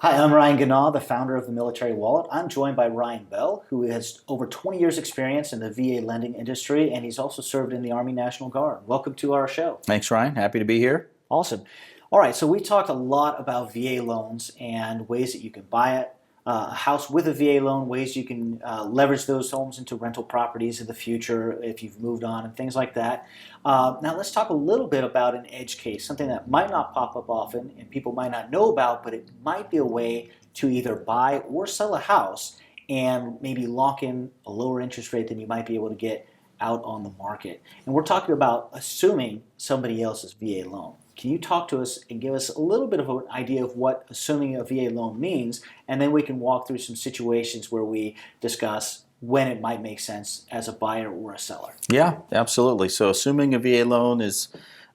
Hi, I'm Ryan Ganaw, the founder of the Military Wallet. I'm joined by Ryan Bell, who has over 20 years experience in the VA lending industry, and he's also served in the Army National Guard. Welcome to our show. Thanks, Ryan. Happy to be here. Awesome. All right, so we talked a lot about VA loans and ways that you can buy it, a house with a VA loan, ways you can leverage those homes into rental properties in the future if you've moved on, and things like that. Now let's talk a little bit about an edge case, something that might not pop up often and people might not know about, but it might be a way to either buy or sell a house and maybe lock in a lower interest rate than you might be able to get out on the market. And we're talking about assuming somebody else's VA loan. Can you talk to us and give us a little bit of an idea of what assuming a VA loan means, and then we can walk through some situations where we discuss when it might make sense as a buyer or a seller. Yeah, absolutely. So assuming a VA loan is,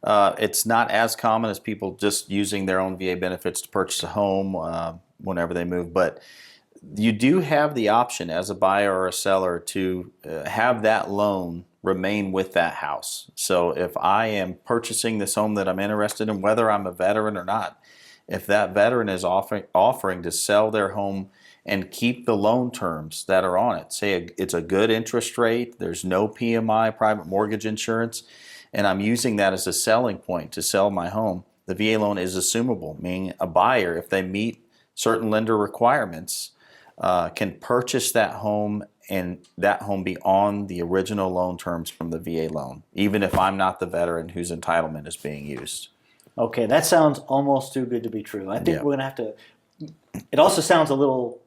it's not as common as people just using their own VA benefits to purchase a home whenever they move, but you do have the option as a buyer or a seller to have that loan remain with that house. So if I am purchasing this home that I'm interested in, whether I'm a veteran or not, if that veteran is offering to sell their home and keep the loan terms that are on it, say it's a good interest rate, there's no PMI, private mortgage insurance, and I'm using that as a selling point to sell my home, the VA loan is assumable, meaning a buyer, if they meet certain lender requirements, can purchase that home and that home be on the original loan terms from the VA loan, even if I'm not the veteran whose entitlement is being used. Okay, that sounds almost too good to be true. I think we're going to have to, it also sounds a little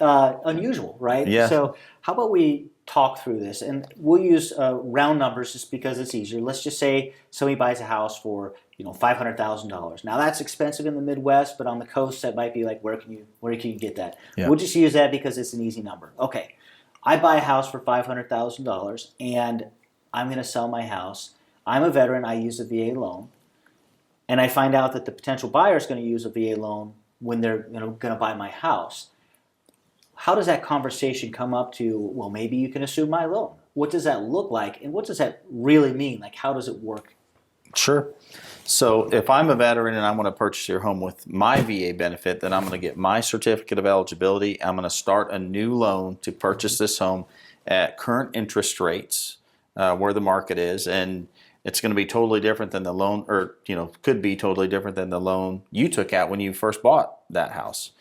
unusual, right? Yeah. So how about we talk through this, and we'll use round numbers just because it's easier. Let's just say somebody buys a house for $500,000. Now that's expensive in the Midwest, but on the coast that might be like where can you get that? Yeah. We'll just use that because it's an easy number. Okay, I buy a house for $500,000 and I'm going to sell my house. I'm a veteran. I use a VA loan, and I find out that the potential buyer is going to use a VA loan when they're going to buy my house. How does that conversation come up to, well, maybe you can assume my loan? What does that look like, and what does that really mean? Like, how does it work? Sure. So if I'm a veteran and I want to purchase your home with my VA benefit, then I'm going to get my certificate of eligibility. I'm going to start a new loan to purchase this home at current interest rates where the market is, and it's going to be totally different than the loan, or could be totally different than the loan you took out when you first bought that house.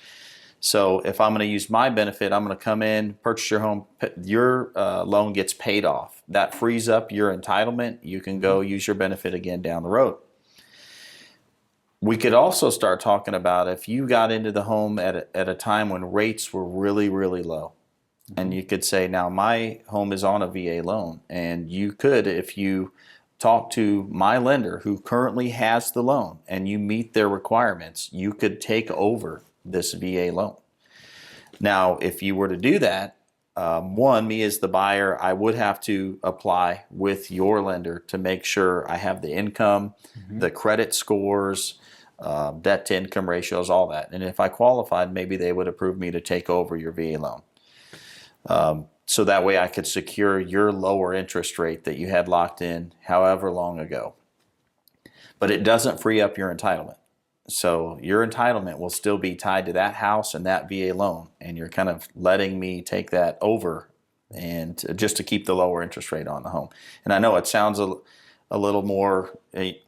So if I'm going to use my benefit, I'm going to come in, purchase your home, your loan gets paid off. That frees up your entitlement. You can go use your benefit again down the road. We could also start talking about if you got into the home at a time when rates were really, really low. And you could say, now my home is on a VA loan. And you could, if you talk to my lender who currently has the loan and you meet their requirements, you could take over this VA loan. Now, if you were to do that, me as the buyer, I would have to apply with your lender to make sure I have the income, the credit scores, debt to income ratios, all that. And if I qualified, maybe they would approve me to take over your VA loan. So that way I could secure your lower interest rate that you had locked in however long ago. But it doesn't free up your entitlement. So your entitlement will still be tied to that house and that VA loan, and you're kind of letting me take that over, and just to keep the lower interest rate on the home. And I know it sounds a little more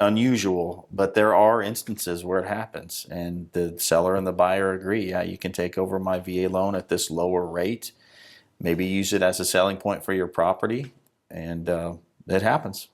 unusual, but there are instances where it happens, and the seller and the buyer agree, yeah, you can take over my VA loan at this lower rate, maybe use it as a selling point for your property, and it happens.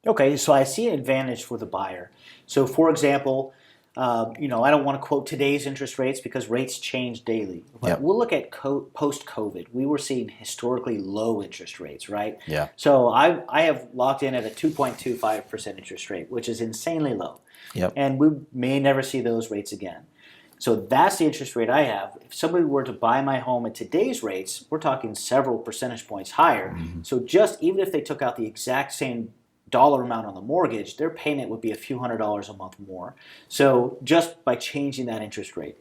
Okay, so I see an advantage for the buyer. So for example, I don't want to quote today's interest rates because rates change daily. But we'll look at post-COVID. We were seeing historically low interest rates, right? Yeah. So I have locked in at a 2.25% interest rate, which is insanely low. Yep. And we may never see those rates again. So that's the interest rate I have. If somebody were to buy my home at today's rates, we're talking several percentage points higher. So just even if they took out the exact same dollar amount on the mortgage, their payment would be a few $100s a month more. So just by changing that interest rate,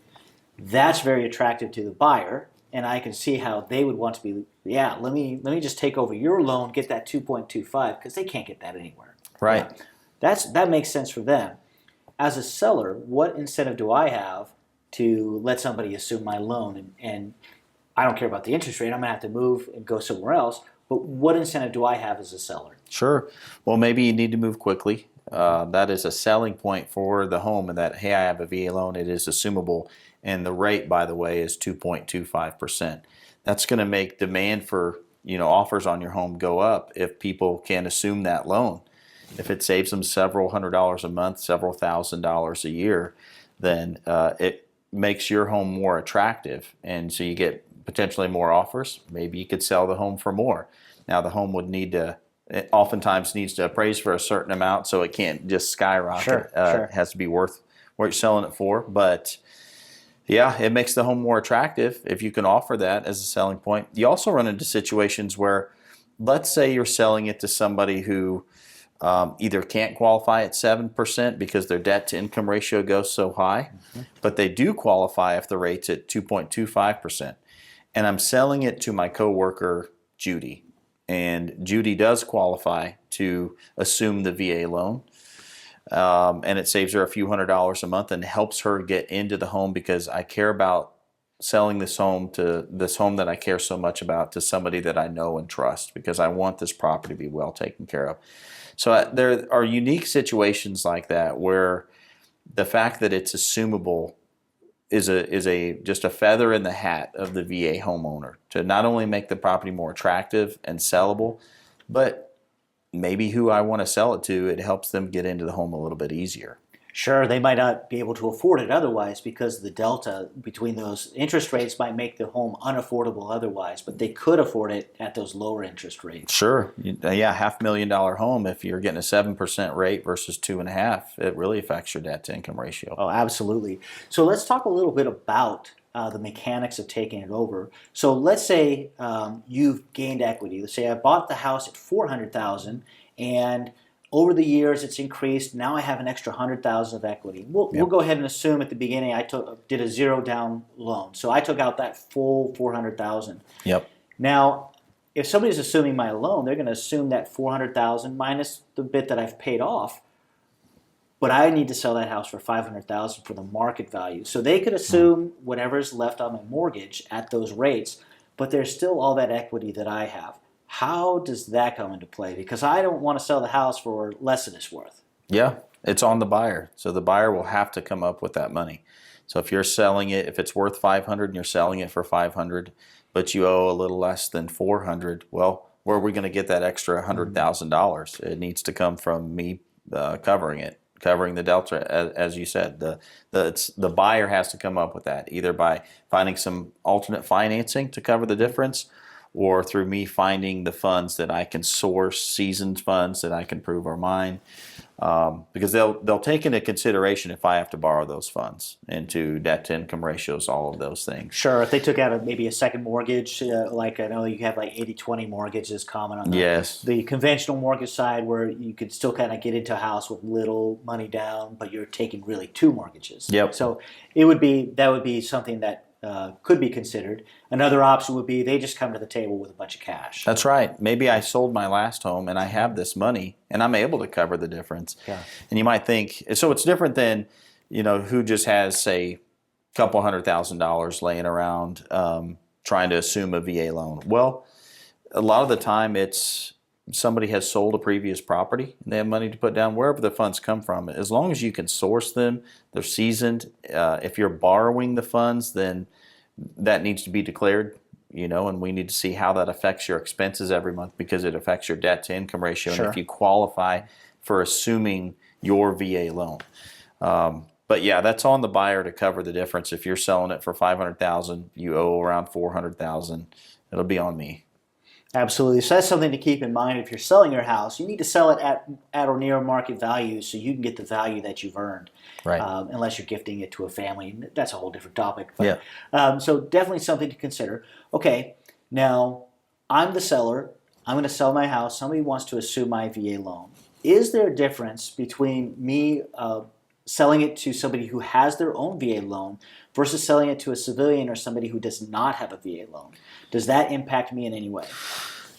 that's very attractive to the buyer, and I can see how they would want to be, let me just take over your loan, get that 2.25, because they can't get that anywhere. Right. That makes sense for them. As a seller, what incentive do I have to let somebody assume my loan, and I don't care about the interest rate. I'm going to have to move and go somewhere else. But what incentive do I have as a seller? Sure. Well, maybe you need to move quickly. That is a selling point for the home, and that, hey, I have a VA loan, it is assumable, and the rate, by the way, is 2.25%. That's going to make demand for offers on your home go up if people can assume that loan. If it saves them several $100s a month, several $1,000s a year, then it makes your home more attractive, and so you get potentially more offers. Maybe you could sell the home for more. Now the home would it oftentimes needs to appraise for a certain amount, so it can't just skyrocket. Sure. It has to be worth what you're selling it for. But yeah, it makes the home more attractive if you can offer that as a selling point. You also run into situations where, let's say you're selling it to somebody who either can't qualify at 7% because their debt to income ratio goes so high, but they do qualify if the rate's at 2.25%. And I'm selling it to my coworker, Judy. And Judy does qualify to assume the VA loan. And it saves her a few $100s a month and helps her get into the home, because I care about selling this home that I care so much about to somebody that I know and trust, because I want this property to be well taken care of. So there are unique situations like that where the fact that it's assumable is just a feather in the hat of the VA homeowner to not only make the property more attractive and sellable, but maybe who I want to sell it to, it helps them get into the home a little bit easier. Sure, they might not be able to afford it otherwise, because the delta between those interest rates might make the home unaffordable otherwise, but they could afford it at those lower interest rates. Sure. Yeah, $500,000 home, if you're getting a 7% rate versus 2.5%, it really affects your debt to income ratio. Oh, absolutely. So let's talk a little bit about the mechanics of taking it over. So let's say you've gained equity. Let's say I bought the house at $400,000, and over the years it's increased. Now I have an extra $100,000 of equity. We'll go ahead and assume at the beginning I did a zero down loan. So I took out that full $400,000. Yep. Now, if somebody's assuming my loan, they're going to assume that $400,000 minus the bit that I've paid off. But I need to sell that house for $500,000 for the market value. So they could assume whatever's left on my mortgage at those rates, but there's still all that equity that I have. How does that come into play? Because I don't want to sell the house for less than it's worth. Yeah, it's on the buyer. So the buyer will have to come up with that money. So if you're selling it, if it's worth $500 and you're selling it for $500, but you owe a little less than $400, well, where are we going to get that extra $100,000? It needs to come from me covering the delta, as you said. The buyer has to come up with that, either by finding some alternate financing to cover the difference, or through me finding the funds that I can source, seasoned funds that I can prove are mine, because they'll take into consideration if I have to borrow those funds into debt to income ratios, all of those things. Sure, if they took out maybe a second mortgage, like I know you have like 80-20 mortgages common on the conventional mortgage side, where you could still kind of get into a house with little money down, but you're taking really two mortgages. Yep. So that would be something that could be considered. Another option would be they just come to the table with a bunch of cash. That's right. Maybe I sold my last home and I have this money and I'm able to cover the difference. Yeah. And you might think, so it's different than, who just has, say, a couple $100,000 laying around trying to assume a VA loan. Well, a lot of the time it's somebody has sold a previous property and they have money to put down, wherever the funds come from. As long as you can source them, they're seasoned. If you're borrowing the funds, then that needs to be declared, and we need to see how that affects your expenses every month, because it affects your debt to income ratio. Sure. And if you qualify for assuming your VA loan. But yeah, that's on the buyer to cover the difference. If you're selling it for $500,000, you owe around $400,000, it'll be on me. Absolutely. So that's something to keep in mind. If you're selling your house, you need to sell it at or near market value so you can get the value that you've earned. Right. Unless you're gifting it to a family. That's a whole different topic. But, yeah. So definitely something to consider. Okay, now I'm the seller. I'm going to sell my house. Somebody wants to assume my VA loan. Is there a difference between me selling it to somebody who has their own VA loan versus selling it to a civilian or somebody who does not have a VA loan? Does that impact me in any way?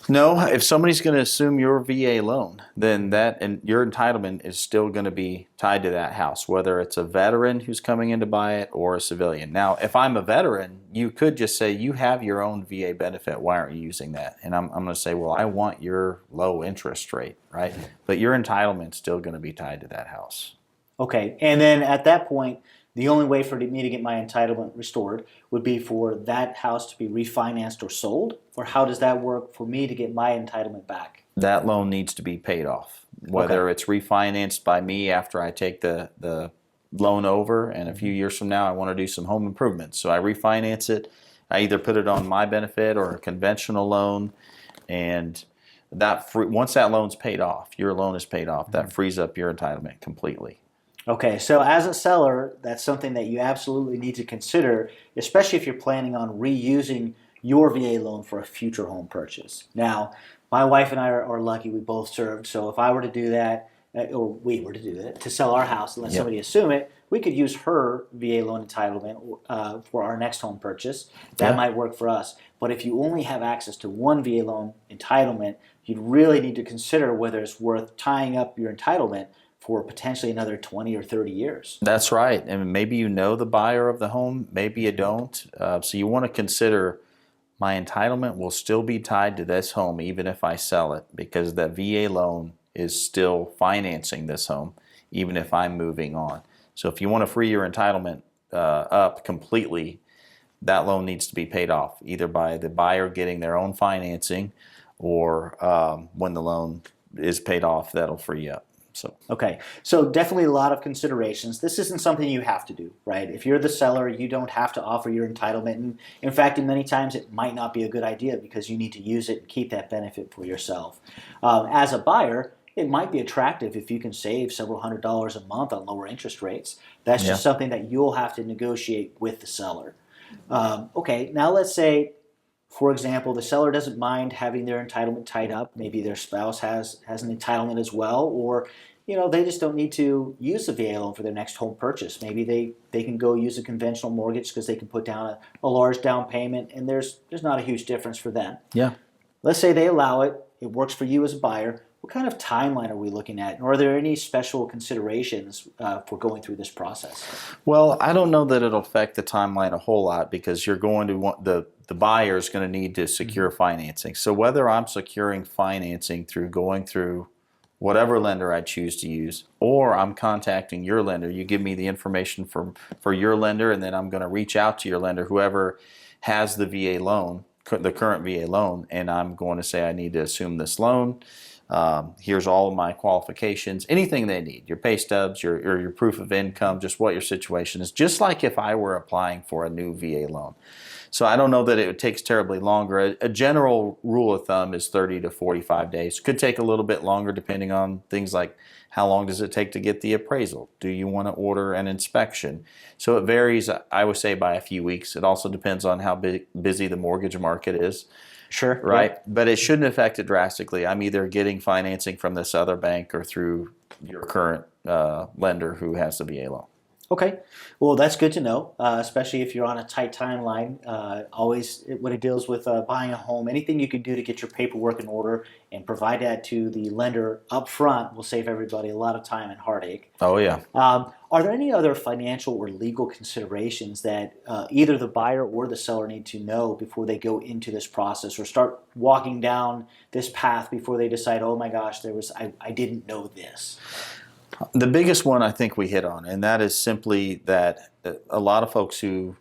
No, if somebody's going to assume your VA loan, then that and your entitlement is still going to be tied to that house, whether it's a veteran who's coming in to buy it or a civilian. Now, if I'm a veteran, you could just say you have your own VA benefit. Why aren't you using that? And I'm going to say, well, I want your low interest rate, right? But your entitlement's still going to be tied to that house. Okay, and then at that point, the only way for me to get my entitlement restored would be for that house to be refinanced or sold? Or how does that work for me to get my entitlement back? That loan needs to be paid off, whether Okay. it's refinanced by me after I take the loan over, and a few years from now I want to do some home improvements. So I refinance it. I either put it on my benefit or a conventional loan, and once that loan's paid off, your loan is paid off, that frees up your entitlement completely. Okay, so as a seller, that's something that you absolutely need to consider, especially if you're planning on reusing your VA loan for a future home purchase. Now, my wife and I are lucky we both served, so if I were to do that, or we were to do that, to sell our house and let Yep. somebody assume it, we could use her VA loan entitlement for our next home purchase. That Yeah. might work for us. But if you only have access to one VA loan entitlement, you'd really need to consider whether it's worth tying up your entitlement for potentially another 20 or 30 years. That's right. And maybe you know the buyer of the home, maybe you don't. So you want to consider my entitlement will still be tied to this home even if I sell it, because that VA loan is still financing this home even if I'm moving on. So if you want to free your entitlement up completely, that loan needs to be paid off either by the buyer getting their own financing, or when the loan is paid off, that'll free you up. So Okay, so definitely a lot of considerations. This isn't something you have to do, right? If you're the seller, you don't have to offer your entitlement. And in fact, in many times, it might not be a good idea because you need to use it and keep that benefit for yourself. As a buyer, it might be attractive if you can save several $100s a month on lower interest rates. That's yeah. just something that you'll have to negotiate with the seller. Okay, now let's say, for example, the seller doesn't mind having their entitlement tied up. Maybe their spouse has an entitlement as well, or they just don't need to use the VA loan for their next home purchase. Maybe they can go use a conventional mortgage because they can put down a large down payment, and there's not a huge difference for them. Yeah. Let's say they allow it. It works for you as a buyer. What kind of timeline are we looking at? And are there any special considerations for going through this process? Well, I don't know that it'll affect the timeline a whole lot, because you're going to want the buyer is going to need to secure financing. So whether I'm securing financing through going through whatever lender I choose to use, or I'm contacting your lender, you give me the information for your lender, and then I'm going to reach out to your lender, whoever has the VA loan, the current VA loan, and I'm going to say I need to assume this loan. Here's all of my qualifications, anything they need, your pay stubs, your proof of income, just what your situation is, just like if I were applying for a new VA loan. So I don't know that it takes terribly longer. A general rule of thumb is 30 to 45 days. Could take a little bit longer depending on things like how long does it take to get the appraisal? Do you want to order an inspection? So it varies, I would say, by a few weeks. It also depends on how busy the mortgage market is. Sure. Right. Yeah. But it shouldn't affect it drastically. I'm either getting financing from this other bank or through your current lender who has the VA loan. Okay, well, that's good to know, especially if you're on a tight timeline. Always, when it deals with buying a home, anything you can do to get your paperwork in order and provide that to the lender up front will save everybody a lot of time and heartache. Oh, yeah. Are there any other financial or legal considerations that either the buyer or the seller need to know before they go into this process or start walking down this path before they decide, oh my gosh, I didn't know this? The biggest one I think we hit on, and that is simply that a lot of folks who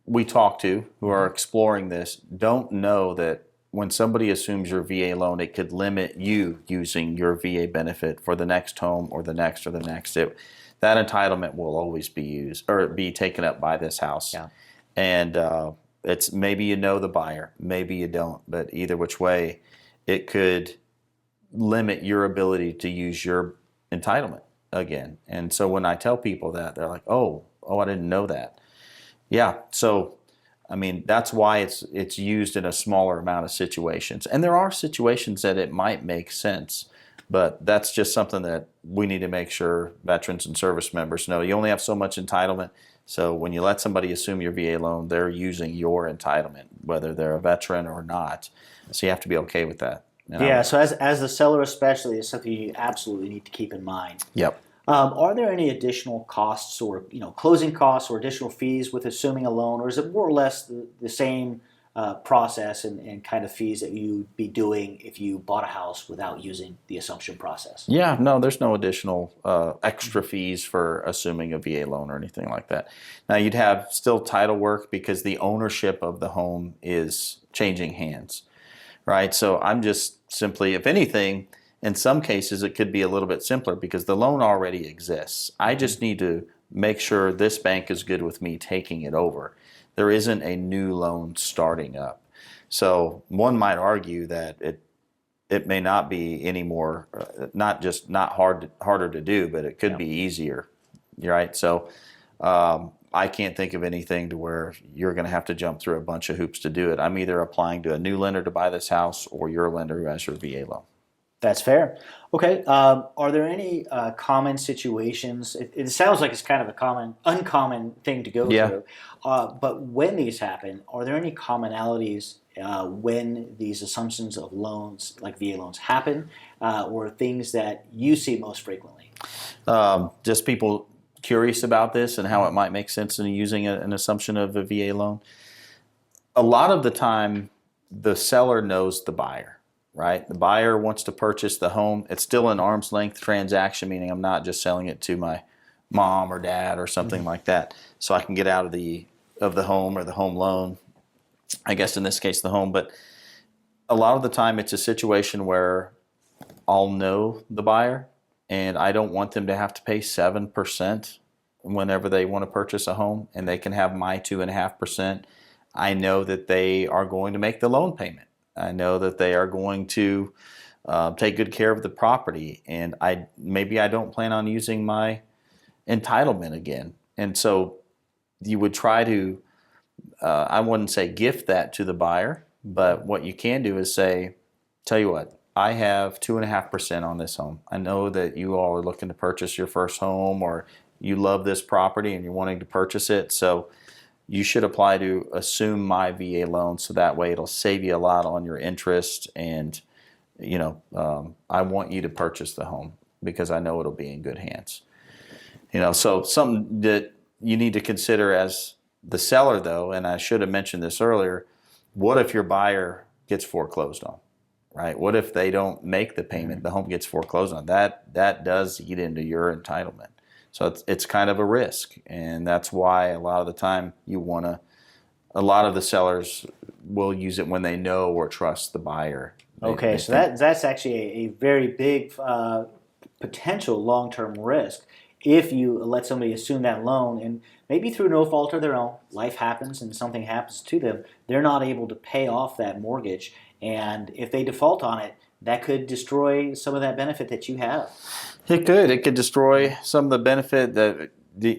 we talk to who are exploring this don't know that when somebody assumes your VA loan, it could limit you using your VA benefit for the next home or the next or the next. That entitlement will always be used or be taken up by this house. Yeah. And it's maybe you know the buyer, maybe you don't, but either which way, it could limit your ability to use your entitlement again. And so when I tell people that, they're like, oh, I didn't know that. Yeah, so I mean, that's why it's used in a smaller amount of situations. And there are situations that it might make sense, but that's just something that we need to make sure veterans and service members know. You only have so much entitlement. So when you let somebody assume your VA loan, they're using your entitlement, whether they're a veteran or not. So you have to be okay with that. Yeah, so as the seller especially, it's something you absolutely need to keep in mind. Yep. Are there any additional costs or closing costs or additional fees with assuming a loan, or is it more or less the same process and kind of fees that you'd be doing if you bought a house without using the assumption process? Yeah, no, there's no additional extra fees for assuming a VA loan or anything like that. Now, you'd have still title work because the ownership of the home is changing hands, right? So I'm just simply, if anything, in some cases, it could be a little bit simpler because the loan already exists. I just need to make sure this bank is good with me taking it over. There isn't a new loan starting up. So one might argue that it may not be any more, not harder to do, but it could be easier, right? So I can't think of anything to where you're going to have to jump through a bunch of hoops to do it. I'm either applying to a new lender to buy this house or your lender who has your VA loan. That's fair. Okay. Are there any common situations? It sounds like it's kind of a uncommon thing to go through. But when these happen, are there any commonalities when these assumptions of loans, like VA loans, happen, or things that you see most frequently? Just people curious about this and how it might make sense in using an assumption of a VA loan. A lot of the time, the seller knows the buyer. Right? The buyer wants to purchase the home. It's still an arm's length transaction, meaning I'm not just selling it to my mom or dad or something like that. So I can get out of the home or the home loan. I guess in this case the home, but a lot of the time it's a situation where I'll know the buyer and I don't want them to have to pay 7% whenever they want to purchase a home, and they can have my 2.5%. I know that they are going to make the loan payment. I know that they are going to take good care of the property, and maybe I don't plan on using my entitlement again. And so you would try to, I wouldn't say gift that to the buyer, but what you can do is say, tell you what, I have 2.5% on this home. I know that you all are looking to purchase your first home, or you love this property and you're wanting to purchase it. So you should apply to assume my VA loan, so that way it'll save you a lot on your interest, and I want you to purchase the home because I know it'll be in good hands. So something that you need to consider as the seller, though, and I should have mentioned this earlier, what if your buyer gets foreclosed on, right? What if they don't make the payment, the home gets foreclosed on? That does eat into your entitlement. So it's kind of a risk, and that's why a lot of the time a lot of the sellers will use it when they know or trust the buyer. Okay, so that's actually a very big potential long-term risk if you let somebody assume that loan, and maybe through no fault of their own, life happens and something happens to them, they're not able to pay off that mortgage, and if they default on it, that could destroy some of that benefit that you have. It could. It could destroy some of the benefit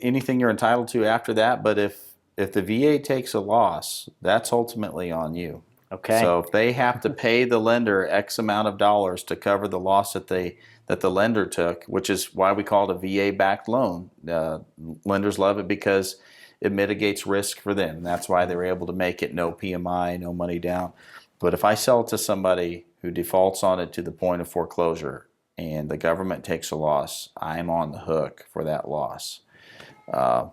anything you're entitled to after that. But if the VA takes a loss, that's ultimately on you. Okay. So if they have to pay the lender X amount of dollars to cover the loss that the lender took, which is why we call it a VA-backed loan. Lenders love it because it mitigates risk for them. That's why they're able to make it no PMI, no money down. But if I sell it to somebody who defaults on it to the point of foreclosure, and the government takes a loss, I'm on the hook for that loss.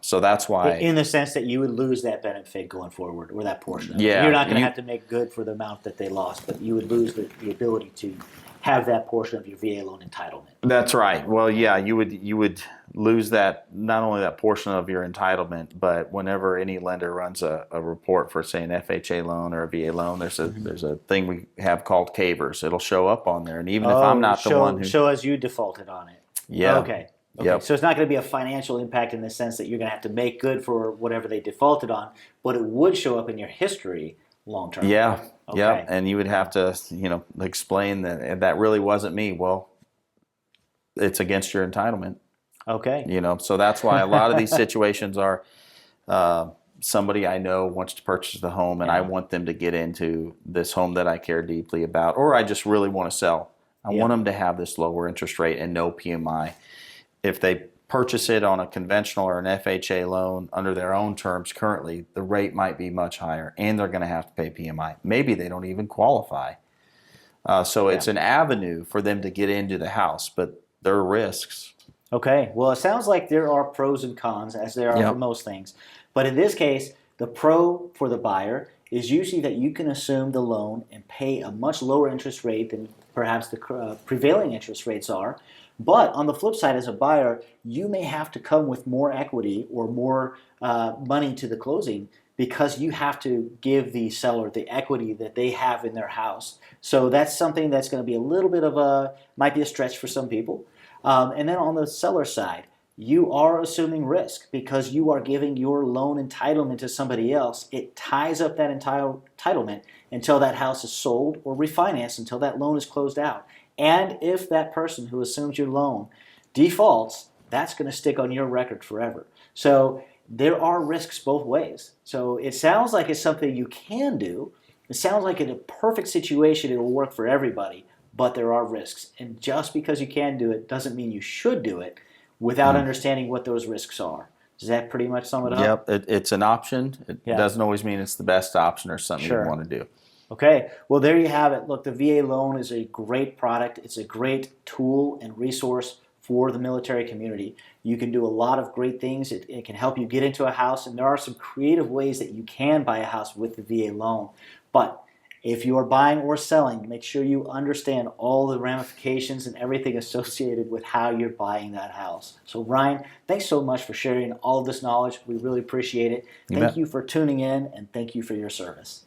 So that's why... In the sense that you would lose that benefit going forward, or that portion of it. Yeah. You're not going to have to make good for the amount that they lost, but you would lose the ability to have that portion of your VA loan entitlement. That's right. Well, yeah, you would lose that, not only that portion of your entitlement, but whenever any lender runs a report for, say, an FHA loan or a VA loan, there's a thing we have called CAVERS. It'll show up on there, and even if I'm not the one who show as you defaulted on it. Yeah. Okay. Yep. So it's not going to be a financial impact in the sense that you're going to have to make good for whatever they defaulted on, but it would show up in your history long term. Yeah. Okay. Yeah. And you would have to, explain that really wasn't me. Well, it's against your entitlement. Okay. So that's why a lot of these situations are somebody I know wants to purchase the home, and I want them to get into this home that I care deeply about, or I just really want to sell. I want them to have this lower interest rate and no PMI. If they purchase it on a conventional or an FHA loan under their own terms currently, the rate might be much higher, and they're going to have to pay PMI. Maybe they don't even qualify. So it's an avenue for them to get into the house, but there are risks. Okay, well, it sounds like there are pros and cons, as there are for most things. But in this case, the pro for the buyer is usually that you can assume the loan and pay a much lower interest rate than perhaps the prevailing interest rates are. But on the flip side, as a buyer, you may have to come with more equity or more money to the closing because you have to give the seller the equity that they have in their house. So that's something that's going to be a little bit of might be a stretch for some people. And then on the seller side, you are assuming risk because you are giving your loan entitlement to somebody else. It ties up that entitlement until that house is sold or refinanced until that loan is closed out. And if that person who assumes your loan defaults, that's going to stick on your record forever. So there are risks both ways. So it sounds like it's something you can do. It sounds like in a perfect situation it will work for everybody, but there are risks. And just because you can do it doesn't mean you should do it without understanding what those risks are. Does that pretty much sum it up? Yep, it's an option. It doesn't always mean it's the best option or something you want to do. Okay, well, there you have it. Look, the VA loan is a great product. It's a great tool and resource for the military community. You can do a lot of great things. It can help you get into a house, and there are some creative ways that you can buy a house with the VA loan. But if you are buying or selling, make sure you understand all the ramifications and everything associated with how you're buying that house. So Ryan, thanks so much for sharing all of this knowledge. We really appreciate it. Thank you for tuning in, and thank you for your service.